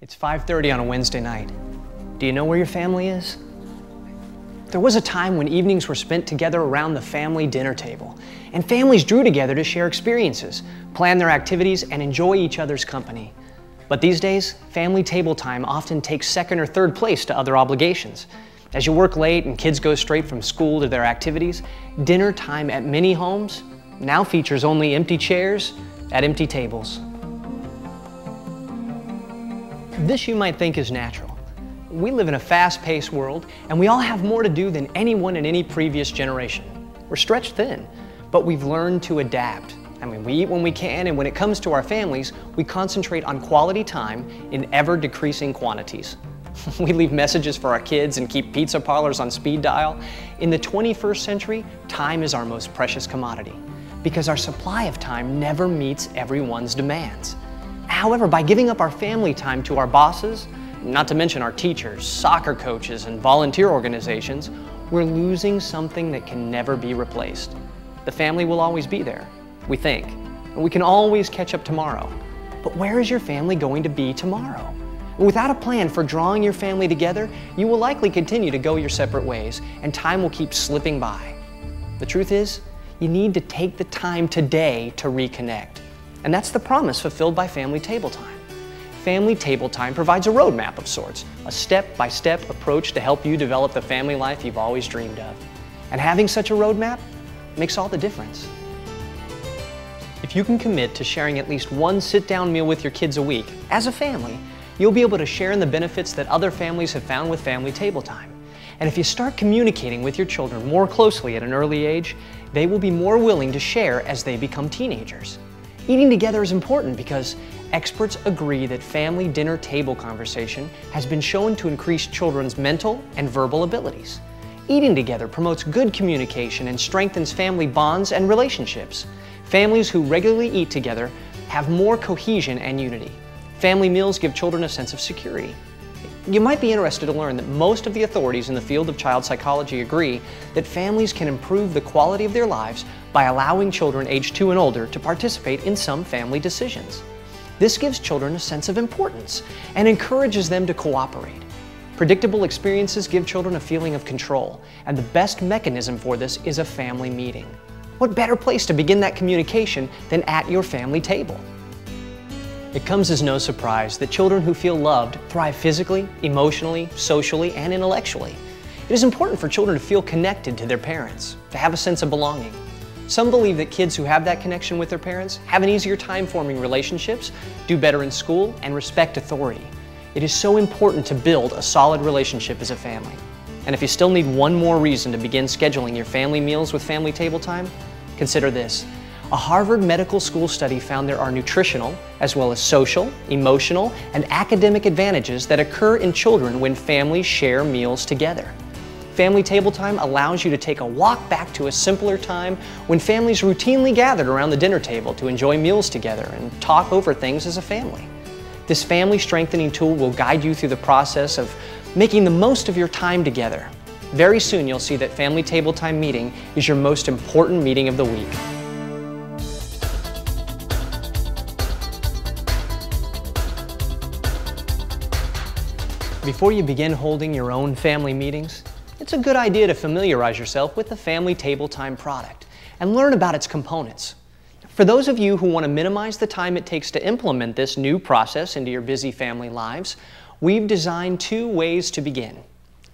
It's 5:30 on a Wednesday night. Do you know where your family is? There was a time when evenings were spent together around the family dinner table, and families drew together to share experiences, plan their activities, and enjoy each other's company. But these days, family table time often takes second or third place to other obligations. As you work late and kids go straight from school to their activities, dinner time at many homes now features only empty chairs at empty tables. This you might think is natural. We live in a fast-paced world, and we all have more to do than anyone in any previous generation. We're stretched thin, but we've learned to adapt. We eat when we can, and when it comes to our families, we concentrate on quality time in ever-decreasing quantities. We leave messages for our kids and keep pizza parlors on speed dial. In the 21st century, time is our most precious commodity because our supply of time never meets everyone's demands. However, by giving up our family time to our bosses, not to mention our teachers, soccer coaches, and volunteer organizations, we're losing something that can never be replaced. The family will always be there, we think, and we can always catch up tomorrow. But where is your family going to be tomorrow? Without a plan for drawing your family together, you will likely continue to go your separate ways, and time will keep slipping by. The truth is, you need to take the time today to reconnect. And that's the promise fulfilled by Family Table Time. Family Table Time provides a roadmap of sorts, a step-by-step approach to help you develop the family life you've always dreamed of. And having such a roadmap makes all the difference. If you can commit to sharing at least one sit-down meal with your kids a week, as a family, you'll be able to share in the benefits that other families have found with Family Table Time. And if you start communicating with your children more closely at an early age, they will be more willing to share as they become teenagers. Eating together is important because experts agree that family dinner table conversation has been shown to increase children's mental and verbal abilities. Eating together promotes good communication and strengthens family bonds and relationships. Families who regularly eat together have more cohesion and unity. Family meals give children a sense of security. You might be interested to learn that most of the authorities in the field of child psychology agree that families can improve the quality of their lives by allowing children aged 2 and older to participate in some family decisions. This gives children a sense of importance and encourages them to cooperate. Predictable experiences give children a feeling of control, and the best mechanism for this is a family meeting. What better place to begin that communication than at your family table? It comes as no surprise that children who feel loved thrive physically, emotionally, socially, and intellectually. It is important for children to feel connected to their parents, to have a sense of belonging. Some believe that kids who have that connection with their parents have an easier time forming relationships, do better in school, and respect authority. It is so important to build a solid relationship as a family. And if you still need one more reason to begin scheduling your family meals with Family Table Time, consider this. A Harvard Medical School study found there are nutritional, as well as social, emotional, and academic advantages that occur in children when families share meals together. Family Table Time allows you to take a walk back to a simpler time when families routinely gathered around the dinner table to enjoy meals together and talk over things as a family. This family strengthening tool will guide you through the process of making the most of your time together. Very soon you'll see that Family Table Time meeting is your most important meeting of the week. Before you begin holding your own family meetings, it's a good idea to familiarize yourself with the Family Table Time product and learn about its components. For those of you who want to minimize the time it takes to implement this new process into your busy family lives, we've designed 2 ways to begin.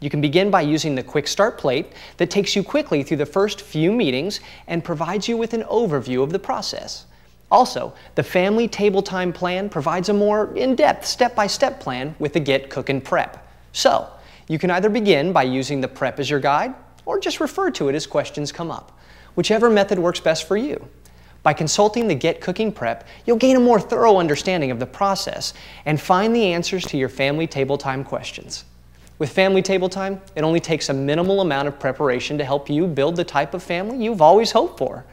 You can begin by using the Quick Start plate that takes you quickly through the first few meetings and provides you with an overview of the process. Also, the Family Table Time plan provides a more in-depth step-by-step plan with the Get Cookin' Prep. So, you can either begin by using the prep as your guide, or just refer to it as questions come up, whichever method works best for you. By consulting the Get Cooking Prep, you'll gain a more thorough understanding of the process and find the answers to your Family Table Time questions. With Family Table Time, it only takes a minimal amount of preparation to help you build the type of family you've always hoped for.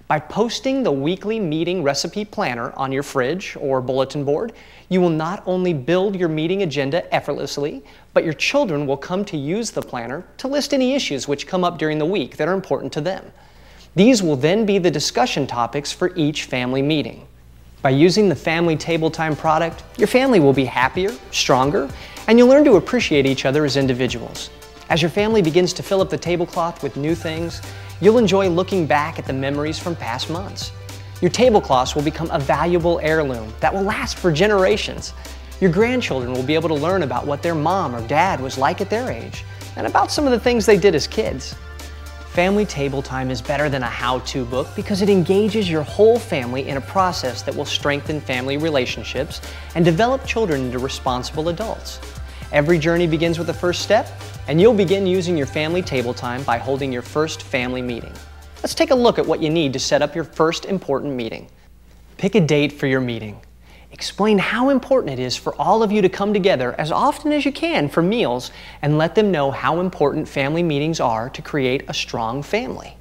By posting the weekly meeting recipe planner on your fridge or bulletin board, you will not only build your meeting agenda effortlessly, but your children will come to use the planner to list any issues which come up during the week that are important to them. These will then be the discussion topics for each family meeting. By using the Family Table Time product, your family will be happier, stronger, and you'll learn to appreciate each other as individuals. As your family begins to fill up the tablecloth with new things, you'll enjoy looking back at the memories from past months. Your tablecloths will become a valuable heirloom that will last for generations. Your grandchildren will be able to learn about what their mom or dad was like at their age, and about some of the things they did as kids. Family Table Time is better than a how-to book because it engages your whole family in a process that will strengthen family relationships and develop children into responsible adults. Every journey begins with the first step, and you'll begin using your Family Table Time by holding your first family meeting. Let's take a look at what you need to set up your first important meeting. Pick a date for your meeting. Explain how important it is for all of you to come together as often as you can for meals, and let them know how important family meetings are to create a strong family.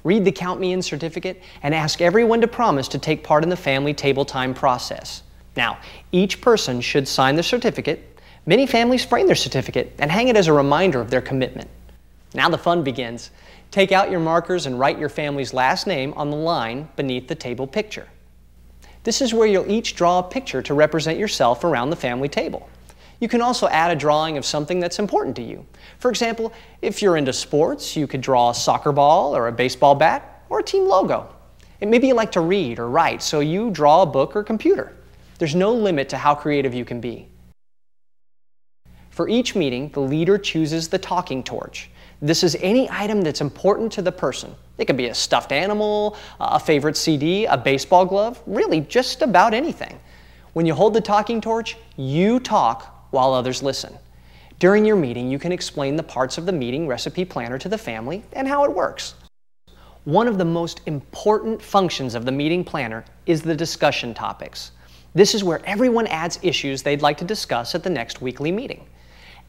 Read the Count Me In certificate and ask everyone to promise to take part in the Family Table Time process. Now, each person should sign the certificate. Many families frame their certificate and hang it as a reminder of their commitment. Now the fun begins. Take out your markers and write your family's last name on the line beneath the table picture. This is where you'll each draw a picture to represent yourself around the family table. You can also add a drawing of something that's important to you. For example, if you're into sports, you could draw a soccer ball or a baseball bat or a team logo. And maybe you like to read or write, so you draw a book or computer. There's no limit to how creative you can be. For each meeting, the leader chooses the talking torch. This is any item that's important to the person. It could be a stuffed animal, a favorite CD, a baseball glove, really just about anything. When you hold the talking torch, you talk while others listen. During your meeting, you can explain the parts of the meeting recipe planner to the family and how it works. One of the most important functions of the meeting planner is the discussion topics. This is where everyone adds issues they'd like to discuss at the next weekly meeting.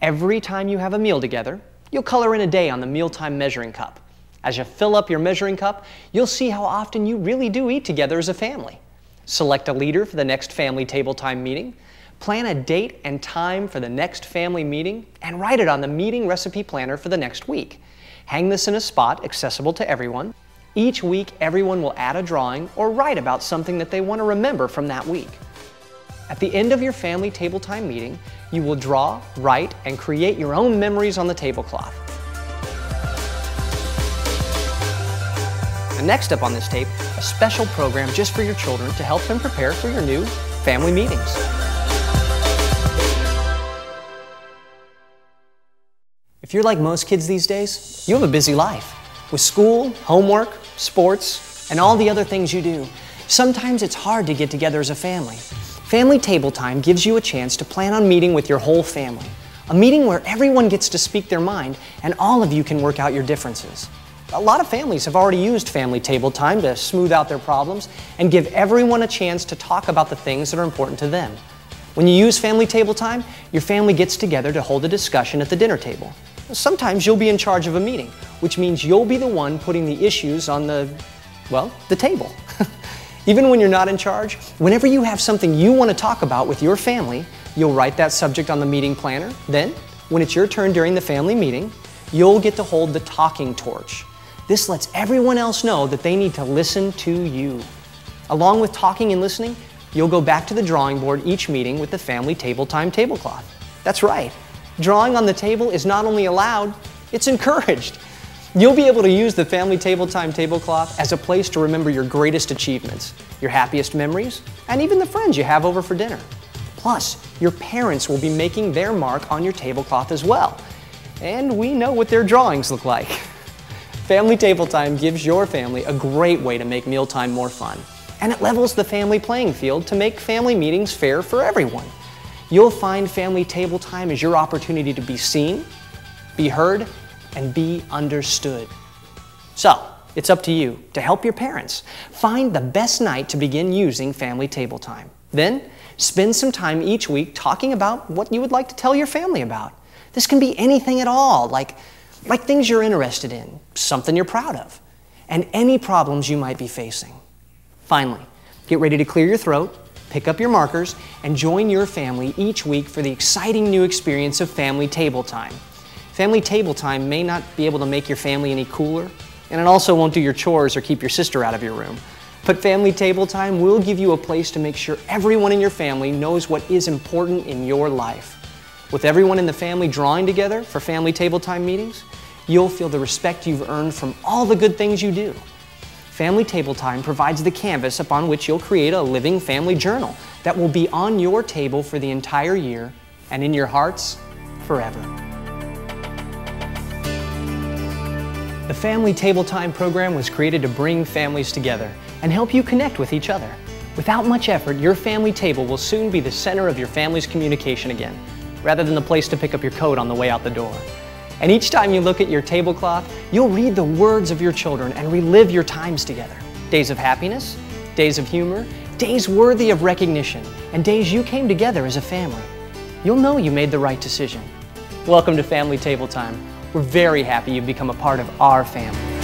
Every time you have a meal together, you'll color in a day on the mealtime measuring cup. As you fill up your measuring cup, you'll see how often you really do eat together as a family. Select a leader for the next Family Table Time meeting, plan a date and time for the next family meeting, and write it on the meeting recipe planner for the next week. Hang this in a spot accessible to everyone. Each week, everyone will add a drawing or write about something that they want to remember from that week. At the end of your Family Table Time meeting, you will draw, write, and create your own memories on the tablecloth. And next up on this tape, a special program just for your children to help them prepare for your new family meetings. If you're like most kids these days, you have a busy life. With school, homework, sports, and all the other things you do, sometimes it's hard to get together as a family. Family Table Time gives you a chance to plan on meeting with your whole family. A meeting where everyone gets to speak their mind and all of you can work out your differences. A lot of families have already used Family Table Time to smooth out their problems and give everyone a chance to talk about the things that are important to them. When you use Family Table Time, your family gets together to hold a discussion at the dinner table. Sometimes you'll be in charge of a meeting, which means you'll be the one putting the issues on the table. Even when you're not in charge, whenever you have something you want to talk about with your family, you'll write that subject on the meeting planner. Then, when it's your turn during the family meeting, you'll get to hold the talking torch. This lets everyone else know that they need to listen to you. Along with talking and listening, you'll go back to the drawing board each meeting with the Family Table Time tablecloth. That's right. Drawing on the table is not only allowed, it's encouraged. You'll be able to use the Family Table Time tablecloth as a place to remember your greatest achievements, your happiest memories, and even the friends you have over for dinner. Plus, your parents will be making their mark on your tablecloth as well. And we know what their drawings look like. Family Table Time gives your family a great way to make mealtime more fun. And it levels the family playing field to make family meetings fair for everyone. You'll find Family Table Time as your opportunity to be seen, be heard, and be understood. So, it's up to you to help your parents find the best night to begin using Family Table Time. Then, spend some time each week talking about what you would like to tell your family about. This can be anything at all, like things you're interested in, something you're proud of, and any problems you might be facing. Finally, get ready to clear your throat, pick up your markers, and join your family each week for the exciting new experience of Family Table Time. Family Table Time may not be able to make your family any cooler, and it also won't do your chores or keep your sister out of your room. But family table time will give you a place to make sure everyone in your family knows what is important in your life. With everyone in the family drawing together for family table time meetings, you'll feel the respect you've earned from all the good things you do. Family table time provides the canvas upon which you'll create a living family journal that will be on your table for the entire year and in your hearts forever. The Family Table Time program was created to bring families together and help you connect with each other. Without much effort, your family table will soon be the center of your family's communication again, rather than the place to pick up your coat on the way out the door. And each time you look at your tablecloth, you'll read the words of your children and relive your times together. Days of happiness, days of humor, days worthy of recognition, and days you came together as a family. You'll know you made the right decision. Welcome to Family Table Time. We're very happy you've become a part of our family.